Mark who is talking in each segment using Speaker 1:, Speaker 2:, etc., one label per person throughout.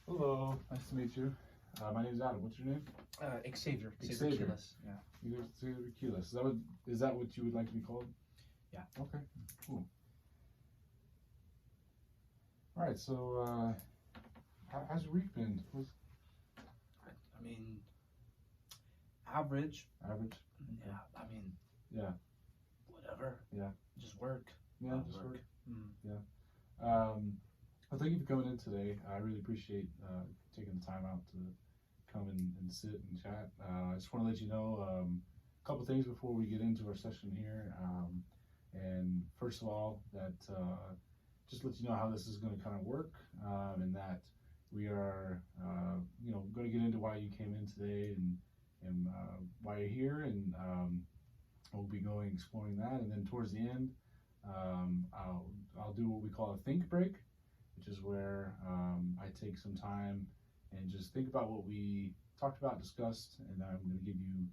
Speaker 1: Hello, nice to meet you. My name is Adam. What's your name?
Speaker 2: Xavier.
Speaker 1: Xavier.
Speaker 2: Keyless. Yeah.
Speaker 1: Xavier Keyless. Is that what you would like to be called?
Speaker 2: Yeah.
Speaker 1: Okay. Cool. All right. So, how's your week been?
Speaker 2: I mean, average.
Speaker 1: Average.
Speaker 2: Yeah. I mean,
Speaker 1: Yeah.
Speaker 2: whatever.
Speaker 1: Yeah.
Speaker 2: Just work.
Speaker 1: Yeah. Just work.
Speaker 2: Mm.
Speaker 1: Yeah. Well, thank you for coming in today. I really appreciate taking the time out to come and sit and chat. I just want to let you know a couple things before we get into our session here. And first of all, that just let you know how this is going to kind of work, and that we are, going to get into why you came in today and why you're here, and we'll be exploring that. And then towards the end, I'll do what we call a think break, which is where I take some time and just think about what we talked about, discussed, and I'm going to give you,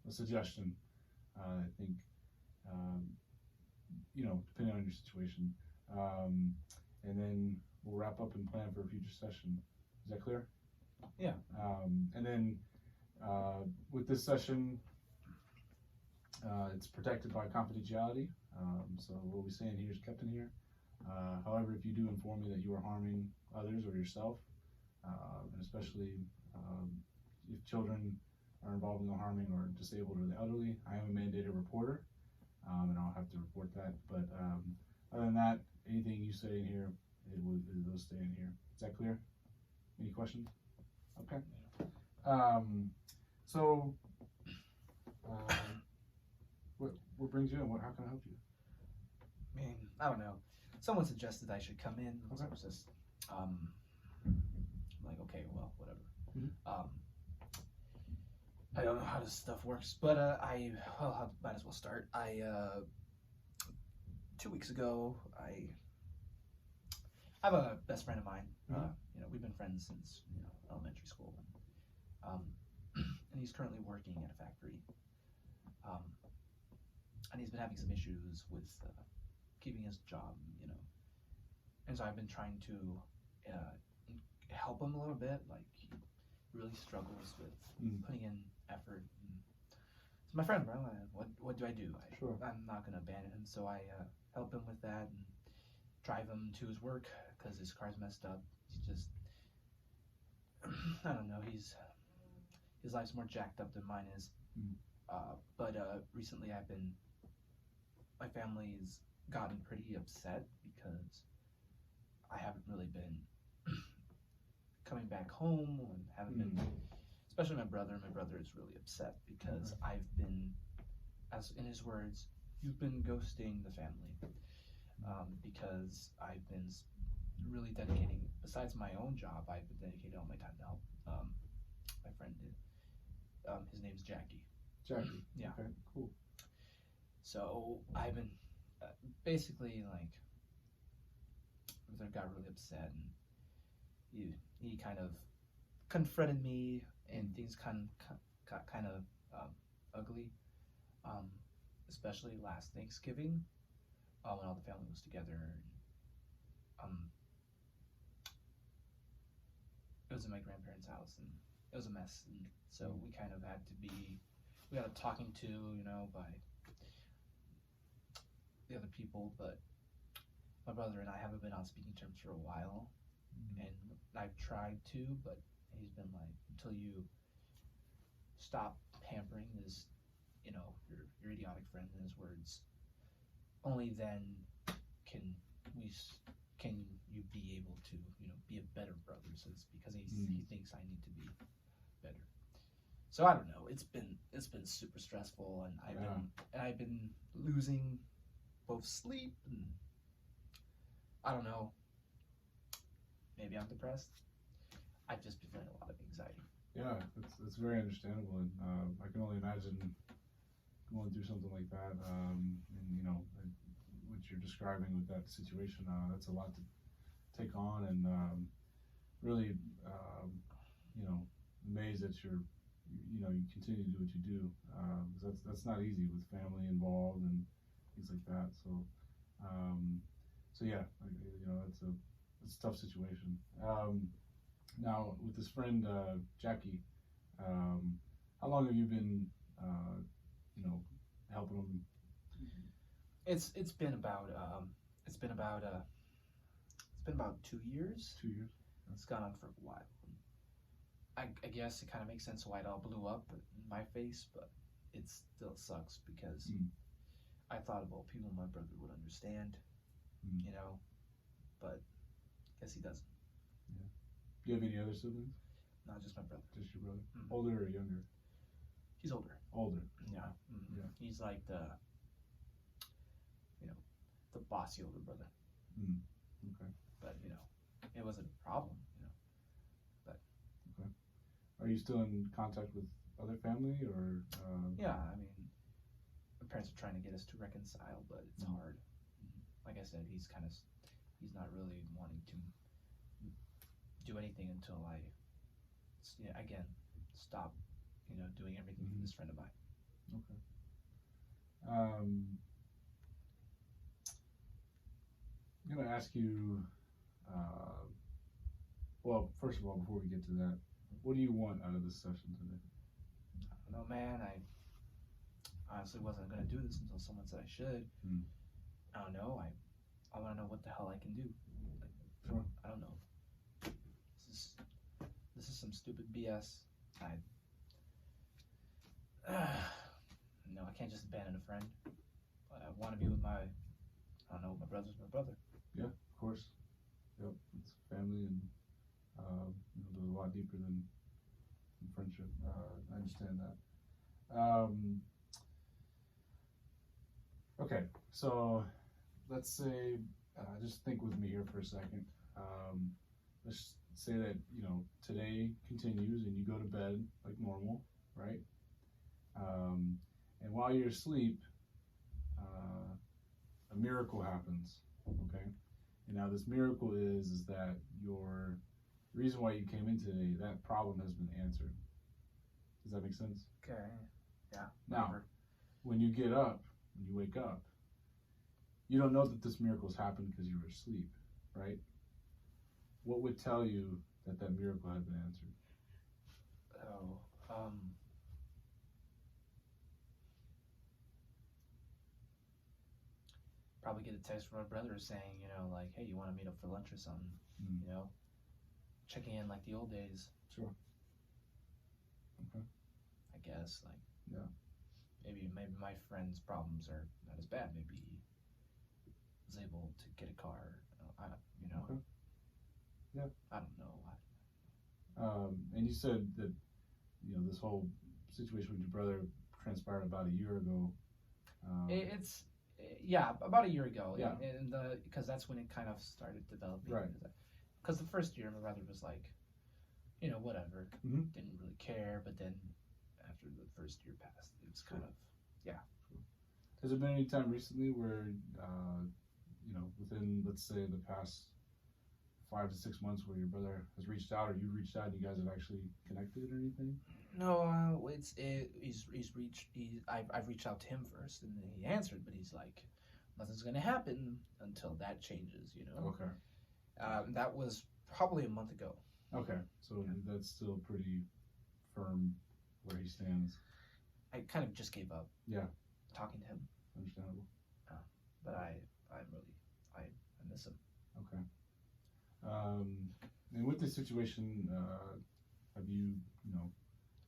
Speaker 1: a suggestion. I think, depending on your situation, and then we'll wrap up and plan for a future session. Is that clear?
Speaker 2: Yeah.
Speaker 1: And then with this session, it's protected by confidentiality. So what we'll be saying here is kept in here. However, if you do inform me that you are harming others or yourself, and especially if children are involved in the harming or disabled or the elderly, I am a mandated reporter, and I'll have to report that. But other than that, anything you say in here, it'll stay in here. Is that clear? Any questions? Okay. So, what brings you in? How can I help you?
Speaker 2: I mean, I don't know. Someone suggested I should come in. So
Speaker 1: Okay.
Speaker 2: I was just, like, okay, well, whatever.
Speaker 1: Mhm.
Speaker 2: I don't know how this stuff works, but I might as well start. 2 weeks ago, I have a best friend of mine.
Speaker 1: Mhm.
Speaker 2: We've been friends since elementary school, and he's currently working at a factory, and he's been having some issues with keeping his job, and so I've been trying to help him a little bit. Like, he really struggles with putting in effort. He's my friend, bro. What do I do?
Speaker 1: Sure.
Speaker 2: I'm not gonna abandon him, so I help him with that and drive him to his work because his car's messed up. He's just, I don't know. His life's more jacked up than mine is. But recently, my family's gotten pretty upset because I haven't really been coming back home and haven't been, especially my brother. My brother is really upset because I've been, as in his words, you've been ghosting the family, because I've been really dedicating, besides my own job, I've been dedicating all my time to help my friend did. His name's Jackie.
Speaker 1: Jackie.
Speaker 2: Yeah.
Speaker 1: Okay. Cool.
Speaker 2: So I've been basically, like, my brother got really upset, and he kind of confronted me, and things got kind of ugly, especially last Thanksgiving, when all the family was together. It was in my grandparents' house, and it was a mess, and so we kind of we got a talking to, by the other people, but my brother and I haven't been on speaking terms for a while, and I've tried to, but he's been like, until you stop pampering this, your idiotic friend, in his words, only then can you be able to, be a better brother, because he thinks I need to be better. So I don't know. It's been super stressful, and I've been losing both sleep, and I don't know. Maybe I'm depressed. I've just been feeling a lot of anxiety.
Speaker 1: Yeah, it's very understandable, and I can only imagine going through something like that. And what you're describing with that situation, that's a lot to take on, and really, amazed that you continue to do what you do. 'Cause that's not easy with family involved and things like that. So, yeah, that's it's a tough situation. Now with this friend Jackie, how long have you been, helping him?
Speaker 2: It's been about 2 years.
Speaker 1: 2 years.
Speaker 2: It's gone on for a while. I guess it kind of makes sense why it all blew up in my face, but it still sucks because I thought about people my brother would understand, but I guess he doesn't.
Speaker 1: Yeah. Do you have any other siblings?
Speaker 2: Not just my brother.
Speaker 1: Just your brother?
Speaker 2: Mhm.
Speaker 1: Older or younger?
Speaker 2: He's older.
Speaker 1: Older.
Speaker 2: Yeah.
Speaker 1: Yeah.
Speaker 2: He's like the bossy older brother.
Speaker 1: Okay.
Speaker 2: But it wasn't a problem.
Speaker 1: Are you still in contact with other family or?
Speaker 2: Yeah, I mean, my parents are trying to get us to reconcile, but it's hard. Like I said, he's not really wanting to do anything until I, again, stop, doing everything for this friend of mine.
Speaker 1: Okay. I'm gonna ask you. Well, first of all, before we get to that, what do you want out of this session today?
Speaker 2: I don't know, man. I honestly wasn't gonna do this until someone said I should. I don't know. I want to know what the hell I can do.
Speaker 1: Sure.
Speaker 2: I don't know. This is some stupid BS. I can't just abandon a friend. But I want to be with my brother's my brother.
Speaker 1: Yeah, of course. Yep, it's family, and there's a lot deeper than friendship. I understand that. Okay, so let's say, just think with me here for a second. Let's say that today continues and you go to bed like normal, right? And while you're asleep, a miracle happens. Okay, and now this miracle is that the reason why you came in today, that problem has been answered. Does that make sense?
Speaker 2: Okay. Yeah.
Speaker 1: Now, when you get up, when you wake up, you don't know that this miracle's happened because you were asleep, right? What would tell you that miracle had been answered?
Speaker 2: Probably get a text from my brother saying, like, hey, you want to meet up for lunch or something? Checking in like the old days.
Speaker 1: Sure. Okay.
Speaker 2: I guess, like,
Speaker 1: yeah.
Speaker 2: Maybe my friend's problems are not as bad. Maybe he was able to get a car.
Speaker 1: Okay. Yeah.
Speaker 2: I don't know.
Speaker 1: And you said that this whole situation with your brother transpired about a year ago.
Speaker 2: It's about a year ago.
Speaker 1: Yeah.
Speaker 2: And because that's when it kind of started developing.
Speaker 1: Right.
Speaker 2: Because the first year, my brother was like, whatever, didn't really care. But then after the first year passed, it was kind of,
Speaker 1: Has there been any time recently where, within, let's say, the past 5 to 6 months, where your brother has reached out, or you reached out, and you guys have actually connected or anything?
Speaker 2: No, I've reached out to him first, and then he answered, but he's like, nothing's gonna happen until that changes,
Speaker 1: Okay.
Speaker 2: That was probably a month ago.
Speaker 1: Okay, so that's still pretty firm where he stands.
Speaker 2: I kind of just gave up.
Speaker 1: Yeah.
Speaker 2: Talking to him.
Speaker 1: Understandable.
Speaker 2: But I miss him.
Speaker 1: Okay. And with this situation, have you,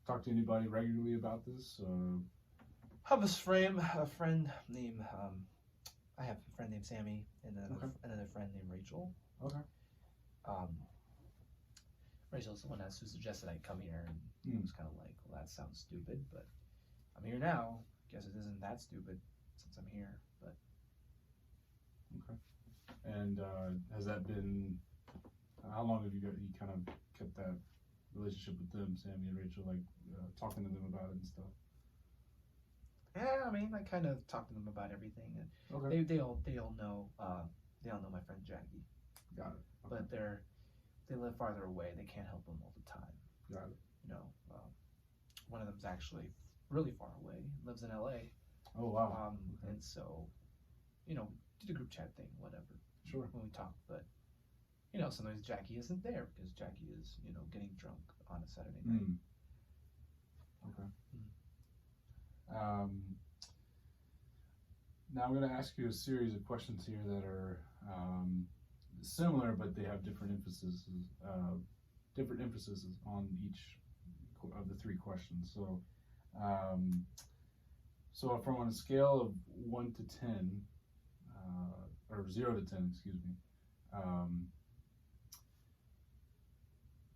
Speaker 1: talked to anybody regularly about this?
Speaker 2: I have a friend named, I have a friend named Sammy, and then another friend named Rachel.
Speaker 1: Okay.
Speaker 2: Rachel's the one who suggested I come here, and it was kind of like, well, that sounds stupid, but I'm here now. Guess it isn't that stupid since I'm here, but.
Speaker 1: Okay. And has that been, how long have you kind of kept that relationship with them, Sammy and Rachel, like talking to them about it and stuff?
Speaker 2: Yeah, I mean, I kind of talk to them about everything, and
Speaker 1: okay.
Speaker 2: they all know my friend Jackie.
Speaker 1: Got it. Okay.
Speaker 2: But they live farther away. They can't help them all the time.
Speaker 1: Got it.
Speaker 2: One of them's actually really far away. Lives in LA.
Speaker 1: Oh wow.
Speaker 2: And so, do the group chat thing, whatever.
Speaker 1: Sure.
Speaker 2: When we talk, but sometimes Jackie isn't there because Jackie is, getting drunk on a Saturday night.
Speaker 1: Mm. Okay. Now I'm going to ask you a series of questions here that are similar, but they have different emphases. Different emphases on each of the three questions. So, from on a scale of 1 to 10, or 0 to 10, excuse me,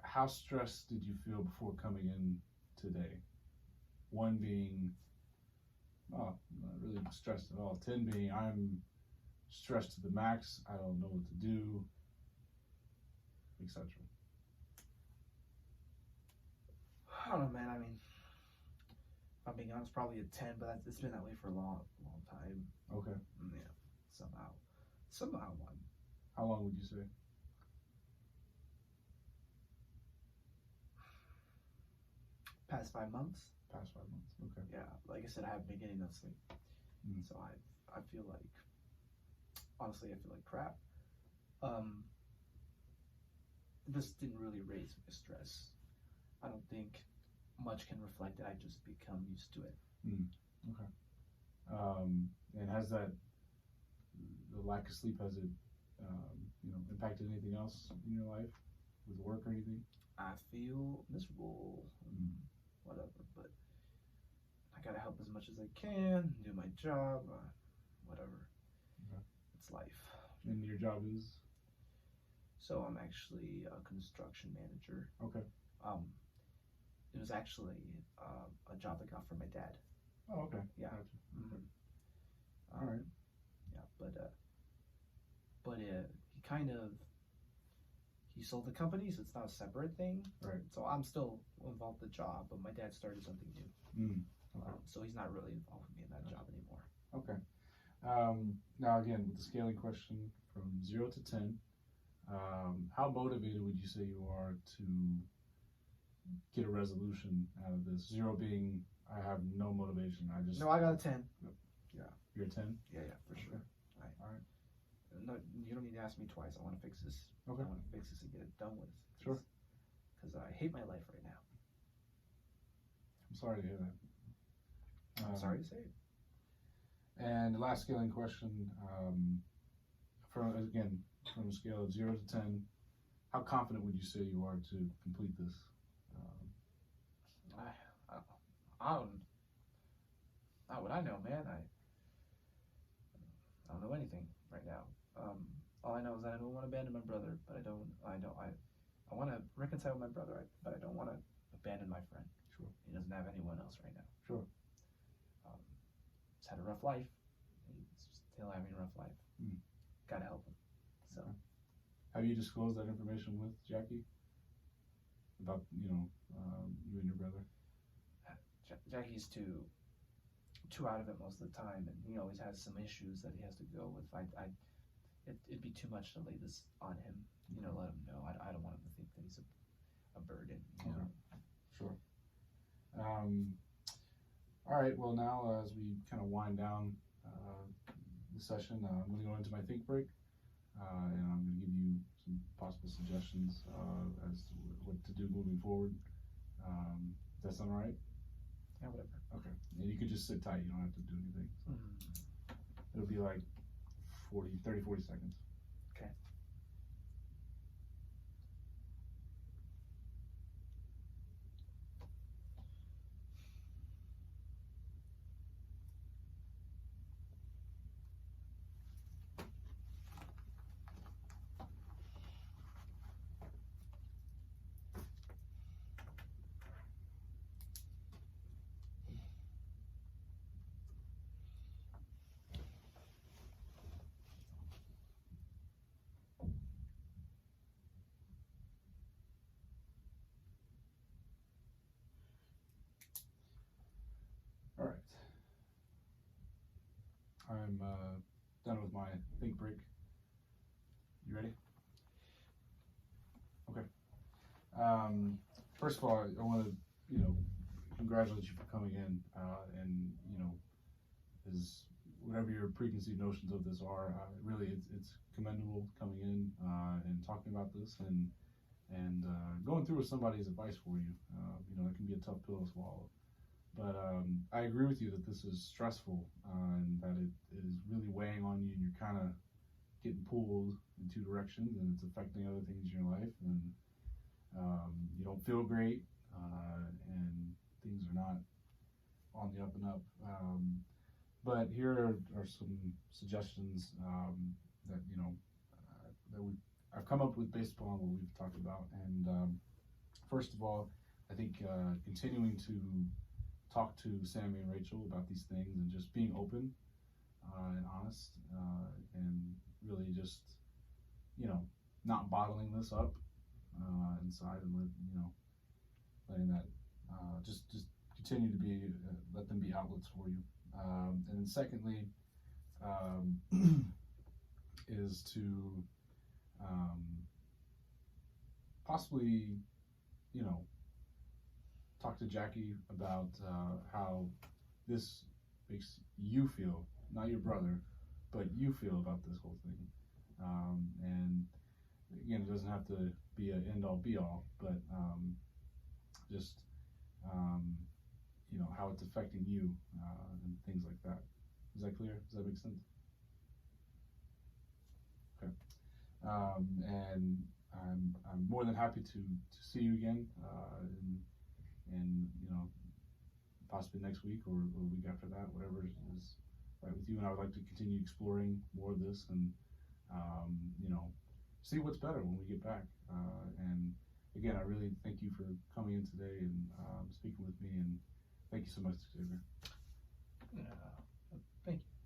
Speaker 1: how stressed did you feel before coming in today? 1 being, oh, not really stressed at all. 10 being, I'm stressed to the max. I don't know what to do, etc.
Speaker 2: I don't know, man. I mean, if I'm being honest, probably a 10, but it's been that way for a long time.
Speaker 1: Okay.
Speaker 2: Yeah, somehow 1.
Speaker 1: How long would you say?
Speaker 2: Past 5 months.
Speaker 1: Past 5 months. Okay.
Speaker 2: Yeah, like I said, I haven't been getting enough sleep, so I feel like, honestly, I feel like crap. This didn't really raise my stress. I don't think much can reflect it. I just become used to it.
Speaker 1: Okay. And has the lack of sleep, has it, impacted anything else in your life with work or anything?
Speaker 2: I feel miserable, whatever, but I gotta help as much as I can, do my job, whatever.
Speaker 1: Okay.
Speaker 2: It's life.
Speaker 1: And your job is?
Speaker 2: So I'm actually a construction manager.
Speaker 1: Okay.
Speaker 2: It was actually a job I got from my dad.
Speaker 1: Oh, okay.
Speaker 2: Yeah.
Speaker 1: Gotcha. Okay.
Speaker 2: All
Speaker 1: right.
Speaker 2: Yeah, but he sold the company, so it's not a separate thing.
Speaker 1: Right.
Speaker 2: So I'm still involved in the job, but my dad started something new.
Speaker 1: Okay.
Speaker 2: So he's not really involved with me in that job anymore.
Speaker 1: Okay. Now again, with the scaling question from 0 to 10, how motivated would you say you are to get a resolution out of this? 0 being, I have no motivation.
Speaker 2: No, I got a 10.
Speaker 1: Yeah. You're a 10?
Speaker 2: Yeah, for sure.
Speaker 1: Okay. All right.
Speaker 2: No, you don't need to ask me twice. I want to fix this.
Speaker 1: Okay.
Speaker 2: I want to fix this and get it done with.
Speaker 1: Sure.
Speaker 2: Because I hate my life right now.
Speaker 1: I'm sorry to hear that.
Speaker 2: I'm sorry to say it.
Speaker 1: And the last scaling question, from a scale of 0 to 10, how confident would you say you are to complete this?
Speaker 2: I don't. Not what I know, man. I don't know anything right now. All I know is that I don't want to abandon my brother, but I want to reconcile with my brother, but I don't want to abandon my friend.
Speaker 1: Sure.
Speaker 2: He doesn't have anyone else right now.
Speaker 1: Sure.
Speaker 2: He's had a rough life. He's still having a rough life. Gotta help him. So.
Speaker 1: Okay. Have you disclosed that information with Jackie? About, you and your brother?
Speaker 2: Jackie's too out of it most of the time, and he always has some issues that he has to go with. It'd be too much to lay this on him. Let him know. I don't want him to think that he's a burden.
Speaker 1: Okay. Sure. All right. Well, now as we kind of wind down the session, I'm going to go into my think break, and I'm going to give you some possible suggestions as to what to do moving forward. Does that sound all right?
Speaker 2: Yeah, whatever.
Speaker 1: Okay. And you could just sit tight. You don't have to do anything. So. It'll be like 30, 40 seconds.
Speaker 2: Okay.
Speaker 1: All right. I'm done with my think break. You ready? Okay. First of all, I want to, congratulate you for coming in, and is whatever your preconceived notions of this are, really it's commendable coming in and talking talking about this and going through with somebody's advice for you. You know, it can be a tough pill to swallow. But I agree with you that this is stressful and that it is really weighing on you. And you're kind of getting pulled in two directions, and it's affecting other things in your life. And you don't feel great, and things are not on the up and up. But here are some suggestions that I've come up with based upon what we've talked about. And first of all, I think continuing to talk to Sammy and Rachel about these things and just being open and honest and really just not bottling this up inside and letting that just continue to be let them be outlets for you. And then secondly, is to possibly, talk to Jackie about how this makes you feel, not your brother, but you feel about this whole thing. And again, it doesn't have to be an end all be all, but just how it's affecting you and things like that. Is that clear? Does that make sense? Okay. And I'm more than happy to see you again, and possibly next week or the week after that, whatever is right with you. And I would like to continue exploring more of this and see what's better when we get back. And again, I really thank you for coming in today and speaking with me, and thank you so much, Xavier.
Speaker 2: Thank you.